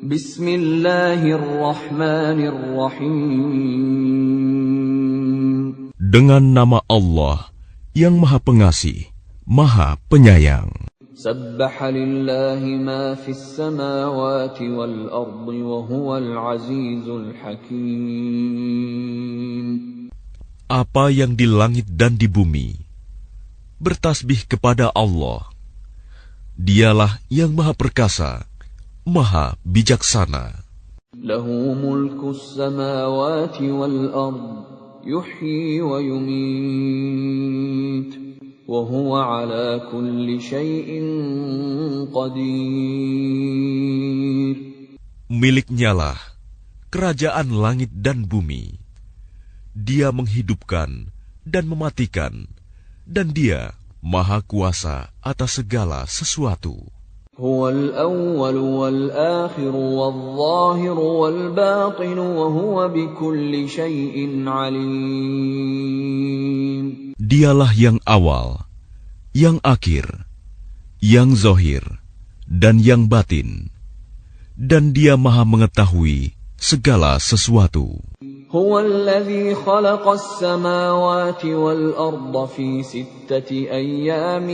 Bismillahirrahmanirrahim. Dengan nama Allah yang Maha Pengasih, Maha Penyayang. Sabbaha lillahi ma fis samawati wal ardi wa huwal azizul hakim. Apa yang di langit dan di bumi bertasbih kepada Allah. Dialah yang Maha Perkasa, Maha Bijaksana. Lahu mulkus samawati wal ard, yuhyi wa yumit, wa huwa ala kulli syai'in qadir. Miliknyalah kerajaan langit dan bumi. Dia menghidupkan dan mematikan, dan Dia Maha Kuasa atas segala sesuatu. Huwal awwal wal akhir wal zahir wal batin wa huwa bikulli syai'in alim. Dialah yang awal, yang akhir, yang zahir, dan yang batin. Dan Dia Maha mengetahui segala sesuatu. هو الذي خلق السماوات والأرض في 6 أيام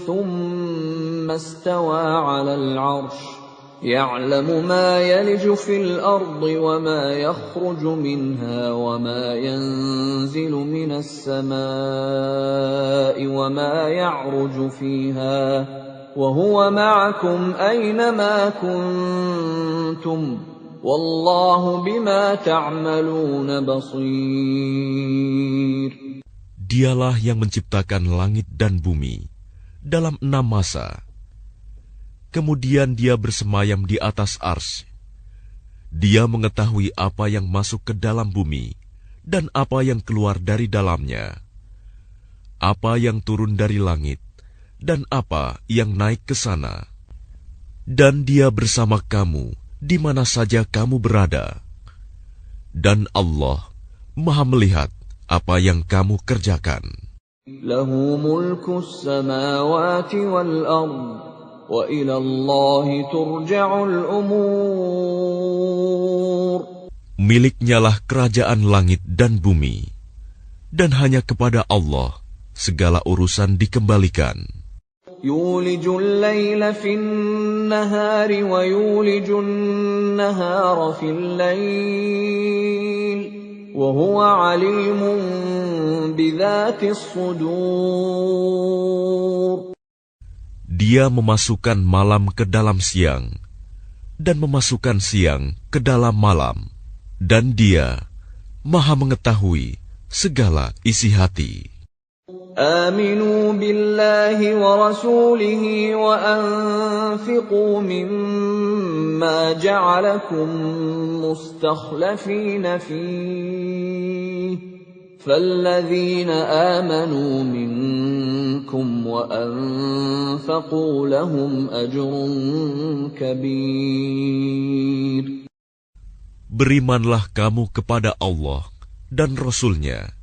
ثم استوى على العرش يعلم ما يلج في الأرض وما يخرج منها وما ينزل من السماء وما يعرج فيها وهو معكم أينما كنتم Wallahu bima ta'maluna basir. Dialah yang menciptakan langit dan bumi dalam 6 masa. Kemudian Dia bersemayam di atas arsy. Dia mengetahui apa yang masuk ke dalam bumi dan apa yang keluar dari dalamnya, apa yang turun dari langit dan apa yang naik ke sana. Dan Dia bersama kamu di mana saja kamu berada. Dan Allah Maha melihat apa yang kamu kerjakan. Lahu mulkus samawati wal ard, wa ila Allahi turja'ul umur. Miliknyalah kerajaan langit dan bumi, dan hanya kepada Allah segala urusan dikembalikan. يولج الليل في النهار ويولج النهار في الليل وهو عليم بذات الصدور. Dia memasukkan malam ke dalam siang dan memasukkan siang ke dalam malam, dan Dia Maha mengetahui segala isi hati. آمنوا بالله ورسوله وأنفقوا مما جعلكم مستخلفين فيه فالذين آمنوا منكم وأنفقوا لهم أجر كبير. Berimanlah kamu kepada Allah dan Rasul-Nya,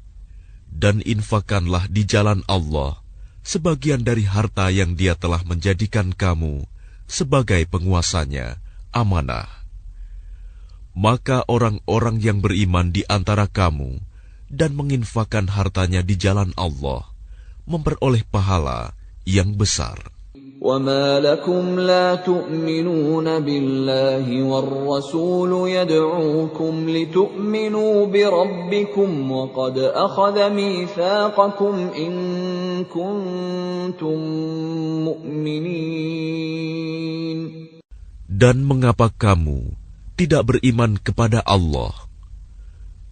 dan infakkanlah di jalan Allah sebagian dari harta yang Dia telah menjadikan kamu sebagai penguasanya, amanah. Maka orang-orang yang beriman di antara kamu dan menginfakkan hartanya di jalan Allah memperoleh pahala yang besar. وَمَا لَكُمْ لَا تُؤْمِنُونَ بِاللَّهِ وَالرَّسُولُ يَدْعُوكُمْ لِتُؤْمِنُوا بِرَبِّكُمْ وَقَدْ أَخَذَ مِيثَاقَكُمْ إِن كُنتُم مُّؤْمِنِينَ. Dan mengapa kamu tidak beriman kepada Allah,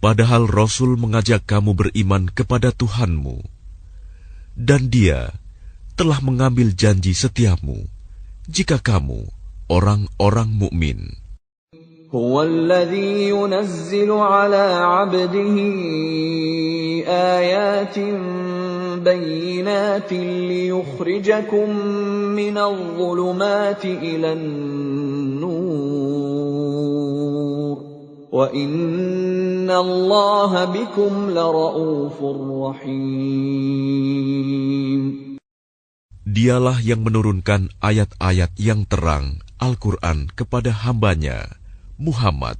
padahal Rasul mengajak kamu beriman kepada Tuhanmu, dan Dia telah mengambil janji setiamu jika kamu orang-orang mukmin. هو الذي ينزل على عبده آيات بينات ليخرجكم من الظلمات إلى النور وإن الله بكم لرؤوف رحيم. Dialah yang menurunkan ayat-ayat yang terang Al-Quran kepada hambanya, Muhammad,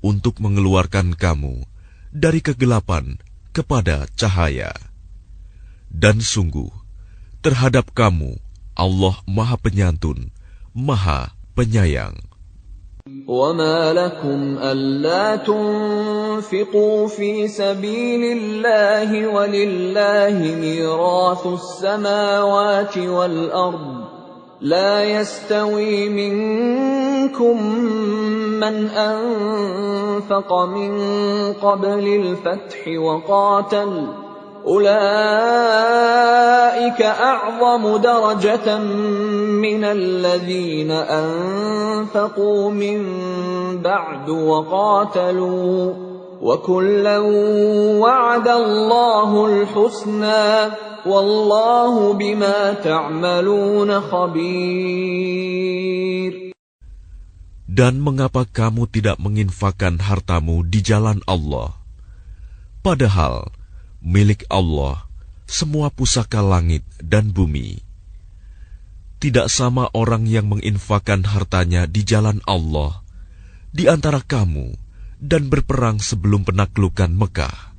untuk mengeluarkan kamu dari kegelapan kepada cahaya. Dan sungguh, terhadap kamu, Allah Maha Penyantun, Maha Penyayang. وَمَا لَكُمْ أَلَّا تُنْفِقُوا فِي سَبِيلِ اللَّهِ وَلِلَّهِ مِيرَاثُ السَّمَاوَاتِ وَالْأَرْضِ لَا يَسْتَوِي مِنكُم مَّنْ أَنفَقَ مِن قَبْلِ الْفَتْحِ وَقَاتَلَ أُولَئِكَ أَعْظَمُ دَرَجَةً مِّنَ الَّذِينَ أَنفَقُوا مِن بَعْدُ وَقَاتَلُوا وَكُلًّا وَعَدَ اللَّهُ الْحُسْنَى وَاللَّهُ بِمَا تَعْمَلُونَ خَبِيرٌ. Dan mengapa kamu tidak menginfakkan hartamu di jalan Allah? Padahal milik Allah semua pusaka langit dan bumi. Tidak sama orang yang menginfakkan hartanya di jalan Allah di antara kamu dan berperang sebelum penaklukan Mekah.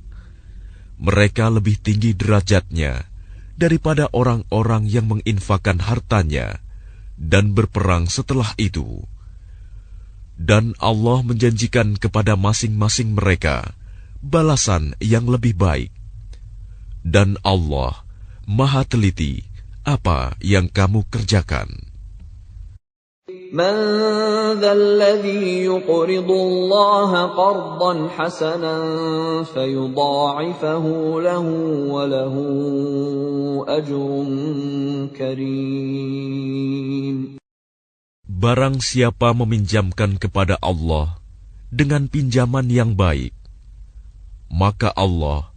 Mereka lebih tinggi derajatnya daripada orang-orang yang menginfakkan hartanya dan berperang setelah itu. Dan Allah menjanjikan kepada masing-masing mereka balasan yang lebih baik. Dan Allah Maha teliti apa yang kamu kerjakan. مَنْ ذَا الَّذِي يُقْرِضُ اللَّهَ قَرْضًا حَسَنًا فَيُضَاعِفَهُ لَهُ وَلَهُ أَجْرٌ كَرِيمٌ. Barang siapa meminjamkan kepada Allah dengan pinjaman yang baik, maka Allah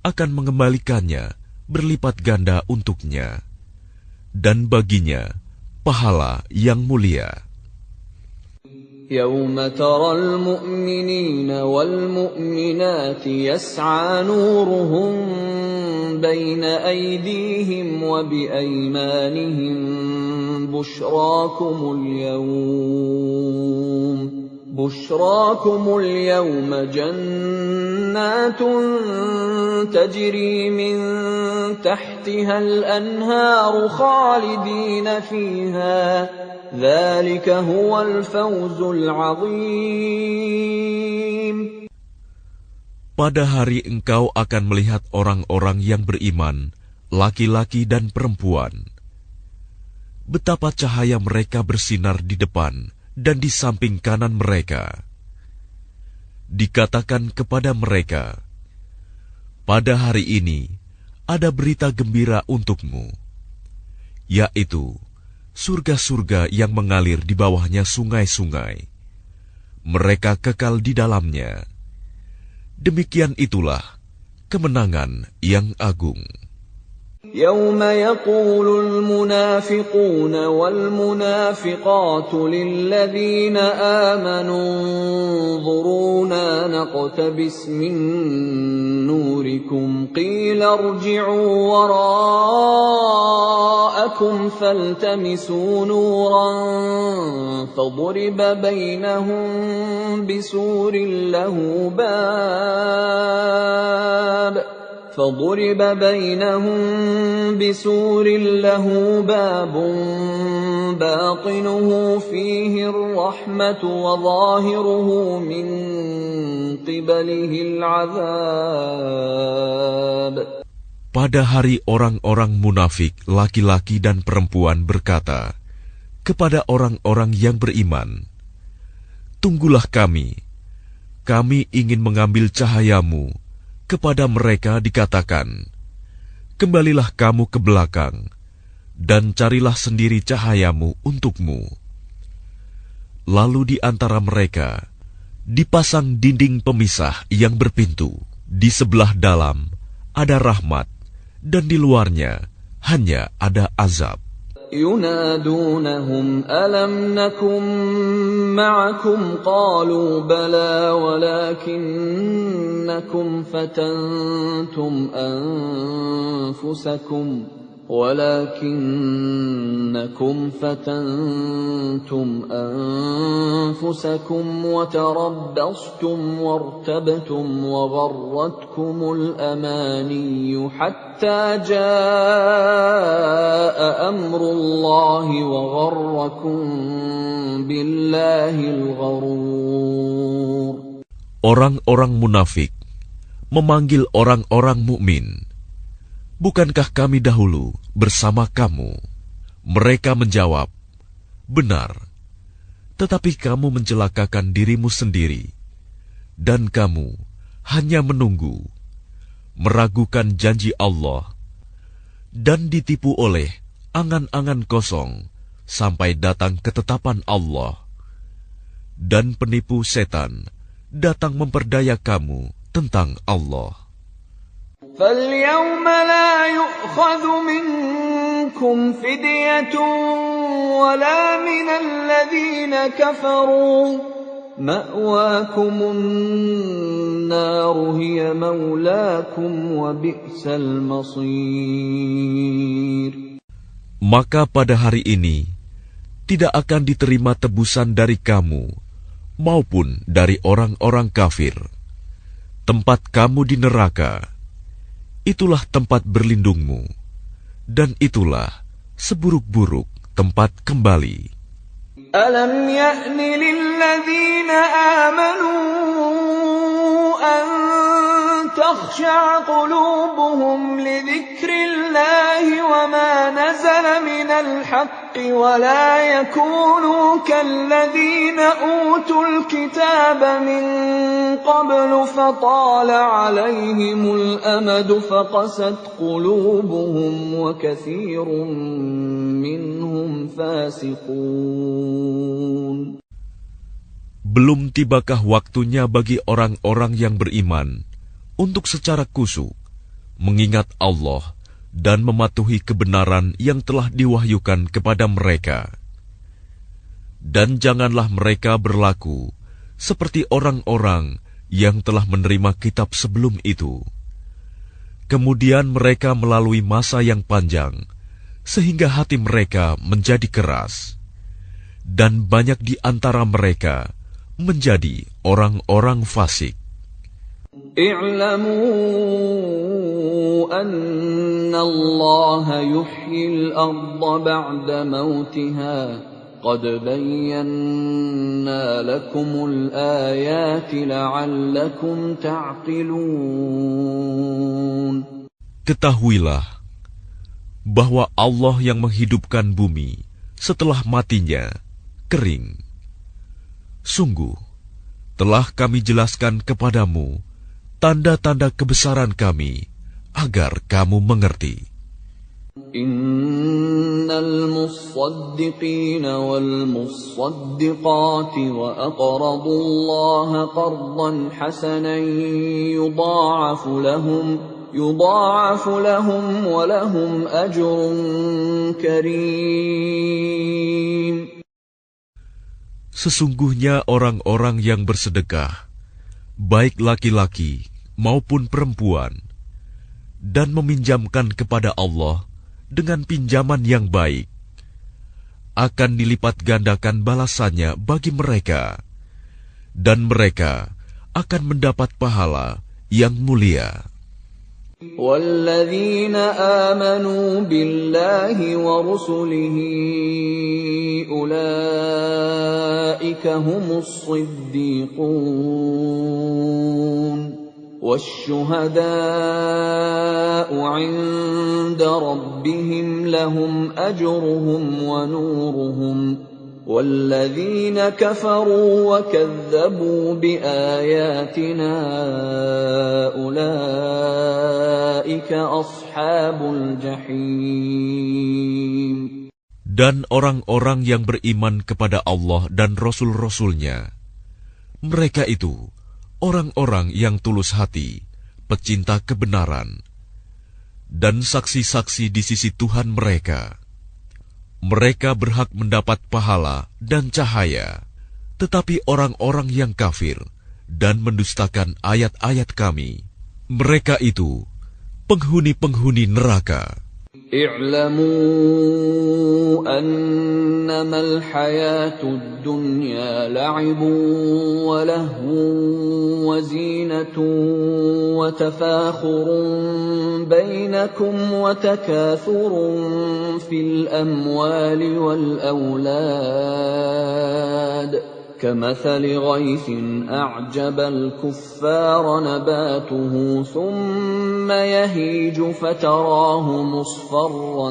akan mengembalikannya berlipat ganda untuknya, dan baginya pahala yang mulia. يَوْمَ تَرَى الْمُؤْمِنِينَ وَالْمُؤْمِنَاتِ يَسْعَى نُورُهُم بَيْنَ أَيْدِيهِمْ وَبِأَيْمَانِهِمْ بُشْرَاكُمُ الْيَوْمَ جَنَّاتٌ تَجْرِي مِن تَحْتِهَا الْأَنْهَارُ خَالِدِينَ فِيهَا ذَلِكَ هُوَ الْفَوْزُ الْعَظِيمُ. Pada hari engkau akan melihat orang-orang yang beriman, laki-laki dan perempuan. Betapa cahaya mereka bersinar di depan dan di samping kanan mereka. Dikatakan kepada mereka, pada hari ini ada berita gembira untukmu, yaitu surga-surga yang mengalir di bawahnya sungai-sungai. Mereka kekal di dalamnya. Demikian itulah kemenangan yang agung. يَوْمَ يَقُولُ الْمُنَافِقُونَ وَالْمُنَافِقَاتُ لِلَّذِينَ آمَنُوا انظُرُونَا نَقْتَبِسْ مِن نُّورِكُمْ قِيلَ ارْجِعُوا وَرَاءَكُمْ فَالْتَمِسُوا نُورًا فَضُرِبَ بَيْنَهُم بِسُورٍ لَّهُ بَابٌ بَاطِنُهُ فِيهِ الرَّحْمَةُ وَظَاهِرُهُ مِن قِبَلِهِ الْعَذَابُ. Pada hari orang-orang munafik, laki-laki dan perempuan berkata kepada orang-orang yang beriman, "Tunggulah kami ingin mengambil cahayamu." Kepada mereka dikatakan, "Kembalilah kamu ke belakang, dan carilah sendiri cahayamu untukmu." Lalu di antara mereka dipasang dinding pemisah yang berpintu. Di sebelah dalam ada rahmat, dan di luarnya hanya ada azab. يُنَادُونَهُمْ أَلَمْ نَكُن مَّعَكُمْ قَالُوا بَلَىٰ وَلَٰكِنَّكُمْ فَتَنتُمْ أَنفُسَكُمْ ولكنكم فتنتم أنفسكم وتربصتم وارتبتم وغرتكم الأماني حتى جاء أمر الله وغركم بالله الغرور. Orang-orang munafik memanggil orang-orang mukmin, "Bukankah kami dahulu bersama kamu?" Mereka menjawab, "Benar, tetapi kamu mencelakakan dirimu sendiri, dan kamu hanya menunggu, meragukan janji Allah, dan ditipu oleh angan-angan kosong sampai datang ketetapan Allah. Dan penipu setan datang memperdaya kamu tentang Allah." فَالْيَوْمَ لَا يُؤْخَذُ مِنكُمْ فِدْيَةٌ وَلَا مِنَ الَّذِينَ كَفَرُوا مَأْوَاكُمُ النَّارُ هِيَ مَوْلَاكُمْ وَبِئْسَ الْمَصِيرُ. Maka pada hari ini tidak akan diterima tebusan dari kamu maupun dari orang-orang kafir. Tempat kamu di neraka, itulah tempat berlindungmu, dan itulah seburuk-buruk tempat kembali. Alam ya'ni lilladzina amanu an takhsha'a qulubuhum li dzikrillahi wa ma nazala minal haqqi wa la yakunu kalladzina utul kitaba min qablu fatala 'alayhimul amadu faqasat qulubuhum wa katsirun minhum fasiqun. Belum tibakah waktunya bagi orang-orang yang beriman untuk secara khusyuk mengingat Allah dan mematuhi kebenaran yang telah diwahyukan kepada mereka. Dan janganlah mereka berlaku seperti orang-orang yang telah menerima kitab sebelum itu. Kemudian mereka melalui masa yang panjang, sehingga hati mereka menjadi keras. Dan banyak di antara mereka menjadi orang-orang fasik. I'lamu anna Allah yuhyil arda ba'da mautiha qad bayyana lakumul ayati la'allakum ta'qilun. Ketahuilah bahwa Allah yang menghidupkan bumi setelah matinya kering. Sungguh, telah kami jelaskan kepadamu tanda-tanda kebesaran kami agar kamu mengerti. Innal musaddiqina wal musaddiqati wa aqradu Allah qardan hasanan yudha'afu lahum wa lahum ajrun karim. Sesungguhnya orang-orang yang bersedekah, baik laki-laki maupun perempuan, dan meminjamkan kepada Allah dengan pinjaman yang baik, akan dilipat gandakan balasannya bagi mereka, dan mereka akan mendapat pahala yang mulia. وَالَّذِينَ آمَنُوا بِاللَّهِ وَرُسُلِهِ أُولَئِكَ هُمُ الصِّدِّيقُونَ وَالشُّهَدَاءُ عِندَ رَبِّهِمْ لَهُمْ أَجْرُهُمْ وَنُورُهُمْ وَالَّذِينَ كَفَرُوا وَكَذَّبُوا بِآيَاتِنَا أُولَئِكَ أَصْحَابُ الْجَحِيمِ. Dan orang-orang yang beriman kepada Allah dan Rasul-Rasul-Nya, mereka itu orang-orang yang tulus hati, pecinta kebenaran, dan saksi-saksi di sisi Tuhan mereka. Mereka berhak mendapat pahala dan cahaya, tetapi orang-orang yang kafir dan mendustakan ayat-ayat kami, mereka itu penghuni-penghuni neraka. اعلموا أنما الحياة الدنيا لعب ولهو وزينة وتفاخر بينكم وتكاثر في الأموال والأولاد كمثل غيث أعجب الكفار نباته ثم يهيج فتراه مصفرا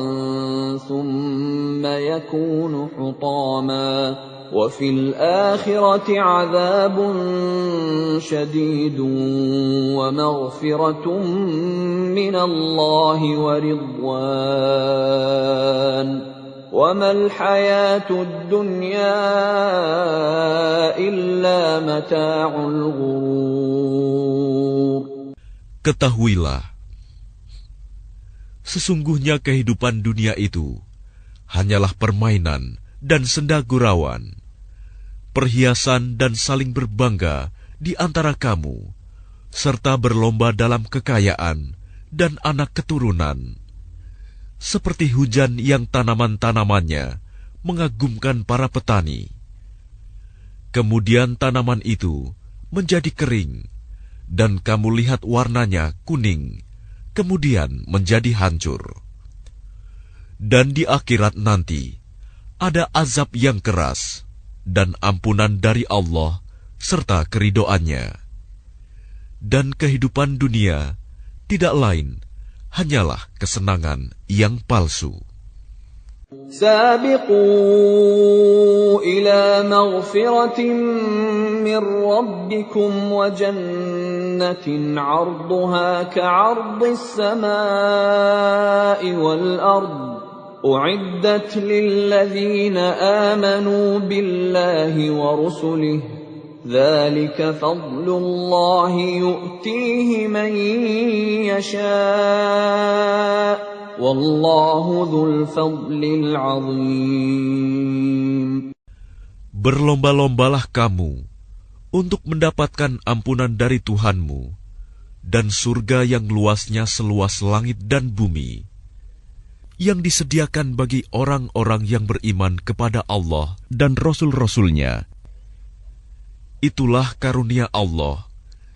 ثم يكون حطاما وفي الآخرة عذاب شديد ومغفرة من الله ورضوان وما الحياة الدنيا إلا متاع الغرور. Ketahuilah, sesungguhnya kehidupan dunia itu hanyalah permainan dan senda gurauan, perhiasan dan saling berbangga di antara kamu, serta berlomba dalam kekayaan dan anak keturunan. Seperti hujan yang tanaman-tanamannya mengagumkan para petani. Kemudian tanaman itu menjadi kering, dan kamu lihat warnanya kuning, kemudian menjadi hancur. Dan di akhirat nanti, ada azab yang keras, dan ampunan dari Allah, serta keridoannya. Dan kehidupan dunia tidak lain hanyalah kesenangan yang palsu. سابقوا إلى مغفرة من ربكم وجنة عرضها كعرض السماء والأرض أعدت للذين آمنوا بالله ورسله ذلك فضل الله يؤتيه من يشاء والله ذو الفضل العظيم. Berlomba-lombalah kamu untuk mendapatkan ampunan dari Tuhanmu dan surga yang luasnya seluas langit dan bumi, yang disediakan bagi orang-orang yang beriman kepada Allah dan Rasul-Rasulnya. Itulah karunia Allah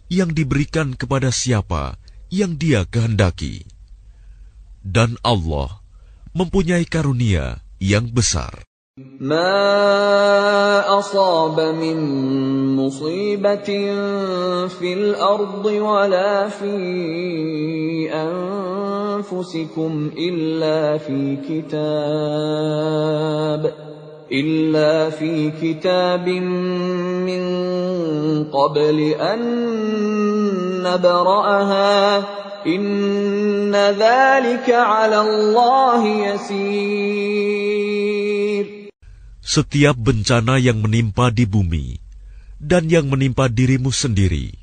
yang diberikan kepada siapa yang Dia kehendaki. Dan Allah mempunyai karunia yang besar. ما أصاب من مصيبة في الأرض ولا في أنفسكم إلا في كتاب من قبل أن نبرأها إن ذلك على الله يسير. Setiap bencana yang menimpa di bumi dan yang menimpa dirimu sendiri,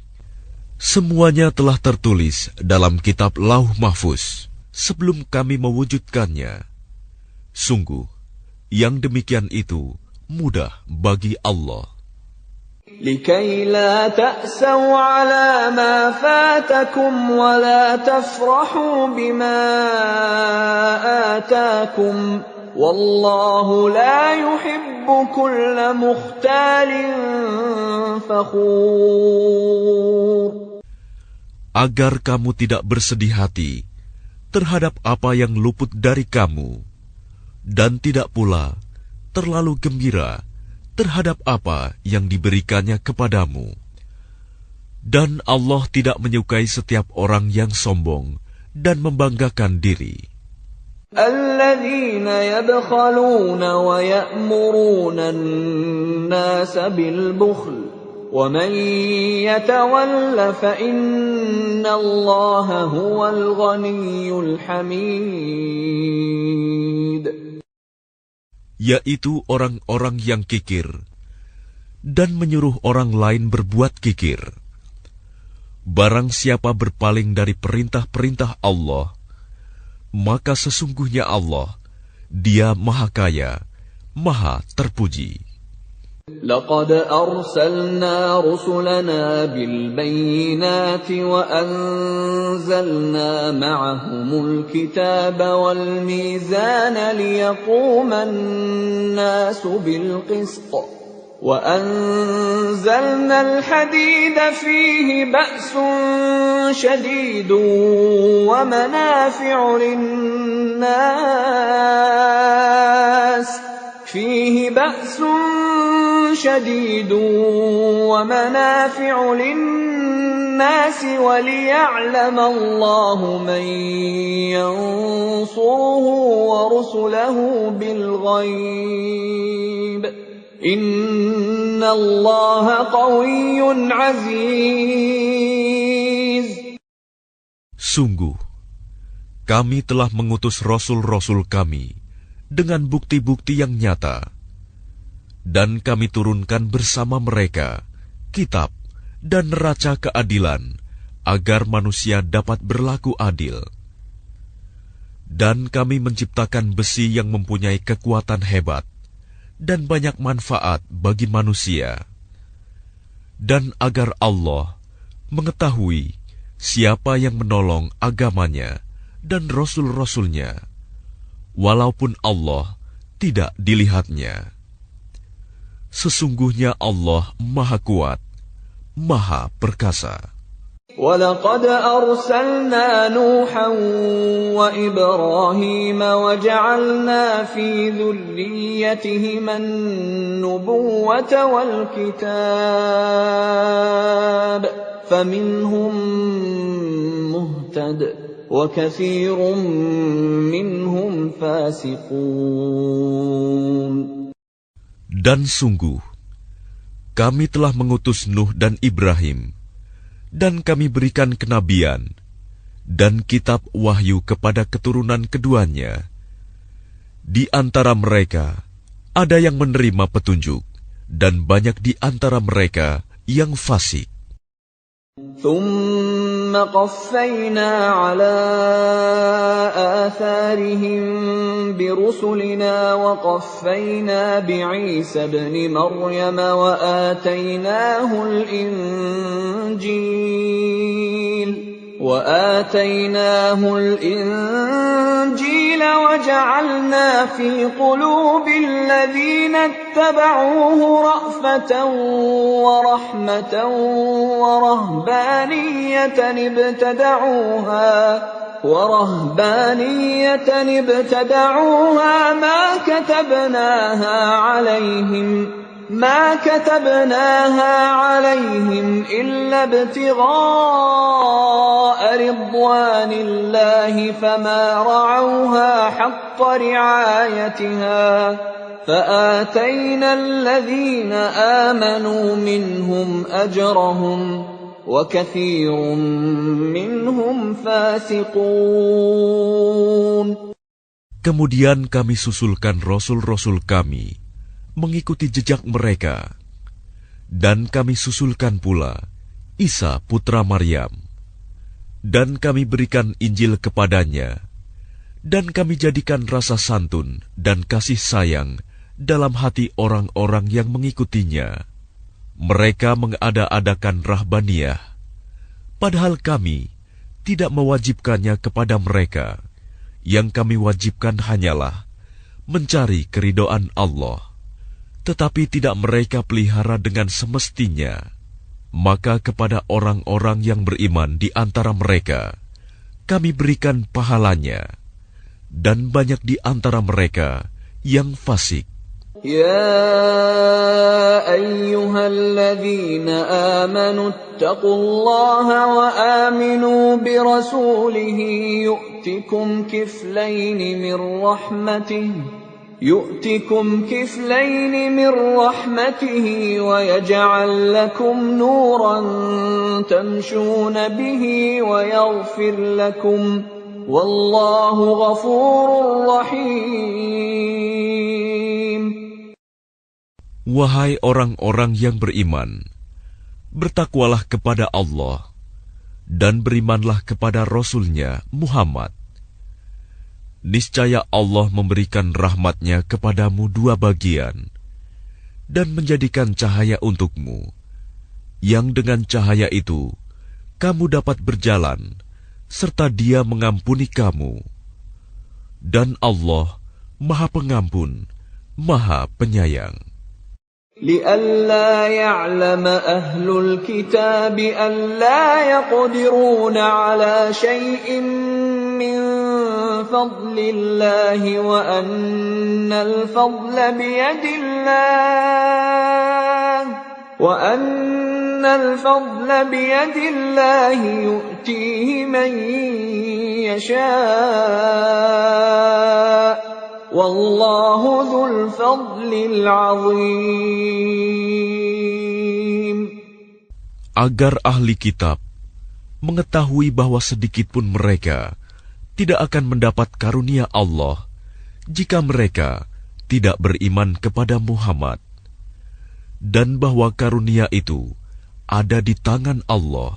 semuanya telah tertulis dalam kitab Lauh Mahfuz sebelum kami mewujudkannya. Sungguh, yang demikian itu mudah bagi Allah. لكي لا تأسوا على ما فاتكم ولا تفرحوا بما آتاكم والله لا يحب كل مختال فخور. Agar kamu tidak bersedih hati terhadap apa yang luput dari kamu, dan tidak pula terlalu gembira terhadap apa yang diberikannya kepadamu. Dan Allah tidak menyukai setiap orang yang sombong dan membanggakan diri. الذين يبخلون ويأمرون الناس بالبخل ومن يتول فإن الله هو الغني الحميد. Yaitu orang-orang yang kikir dan menyuruh orang lain berbuat kikir. Barang siapa berpaling dari perintah-perintah Allah, maka sesungguhnya Allah, Dia Maha Kaya, Maha Terpuji. لقد أرسلنا رسلنا بالبينات وأنزلنا معهم الكتاب والميزان ليقوم الناس بالقسط وأنزلنا الحديد فيه بأس شديد ومنافع للناس وليعلم الله من ينصره ورسله بالغيب إن الله قوي عزيز. Sungguh, kami telah mengutus rasul-rasul kami dengan bukti-bukti yang nyata, dan kami turunkan bersama mereka kitab dan neraca keadilan agar manusia dapat berlaku adil. Dan kami menciptakan besi yang mempunyai kekuatan hebat dan banyak manfaat bagi manusia, dan agar Allah mengetahui siapa yang menolong agamanya dan rasul-rasulnya, walaupun Allah tidak dilihatnya. Sesungguhnya Allah Maha Kuat, Maha Perkasa. وَلَقَدْ أَرْسَلْنَا نُوحًا وَإِبْرَاهِيمَ وَجَعَلْنَا فِي ذُرِّيَّتِهِمَا النُّبُوَّةَ وَالْكِتَابَ فَمِنْهُم مُّهْتَدٍ وَكَثِيرٌ مِّنْهُمْ فَاسِقُونَ. Dan sungguh, kami telah mengutus Nuh dan Ibrahim, dan kami berikan kenabian dan kitab wahyu kepada keturunan keduanya. Di antara mereka ada yang menerima petunjuk, dan banyak di antara mereka yang fasik. ثُمَّ قَفَّيْنَا عَلَى آثَارِهِم بِرُسُلِنَا وَقَفَّيْنَا بِعِيسَى ابْنِ مَرْيَمَ وآتيناه الإنجيل وجعلنا في قلوب الذين اتبعوه رأفة ورحمة ورهبانية ابتدعوها ما كتبناها عليهم إلا ابتغاء رضوان الله فما رعوها حق رعايتها فآتينا الذين آمنوا منهم أجرهم وكثير منهم فاسقون. Kemudian kami susulkan rasul-rasul kami mengikuti jejak mereka, dan kami susulkan pula Isa putra Maryam, dan kami berikan Injil kepadanya, dan kami jadikan rasa santun dan kasih sayang dalam hati orang-orang yang mengikutinya. Mereka mengada-adakan rahbaniyah, padahal kami tidak mewajibkannya kepada mereka. Yang kami wajibkan hanyalah mencari keridhaan Allah. Tetapi tidak mereka pelihara dengan semestinya. Maka kepada orang-orang yang beriman di antara mereka, kami berikan pahalanya, dan banyak di antara mereka yang fasik. Ya ayyuhalladzina amanu ittaqullaha wa aminu birasulihi yu'tikum kiflaini min rahmatihi يؤتكم كفلين من رحمته ويجعل لكم نورا تمشون به ويغفر لكم والله غفور رحيم. Wahai orang-orang yang beriman, bertakwalah kepada Allah dan berimanlah kepada Rasul-Nya Muhammad. Niscaya Allah memberikan rahmat-Nya kepadamu dua bagian. dan menjadikan cahaya untukmu, yang dengan cahaya itu kamu dapat berjalan, serta Dia mengampuni kamu. Dan Allah Maha Pengampun, Maha Penyayang. لئلا يعلم أهل الكتاب ألا يقدرون على شيء من فضل الله وأن الفضل بيد الله يؤتيه من يشاء والله ذو الفضل العظيم. Agar ahli kitab mengetahui bahwa sedikitpun mereka tidak akan mendapat karunia Allah jika mereka tidak beriman kepada Muhammad, dan bahwa karunia itu ada di tangan Allah.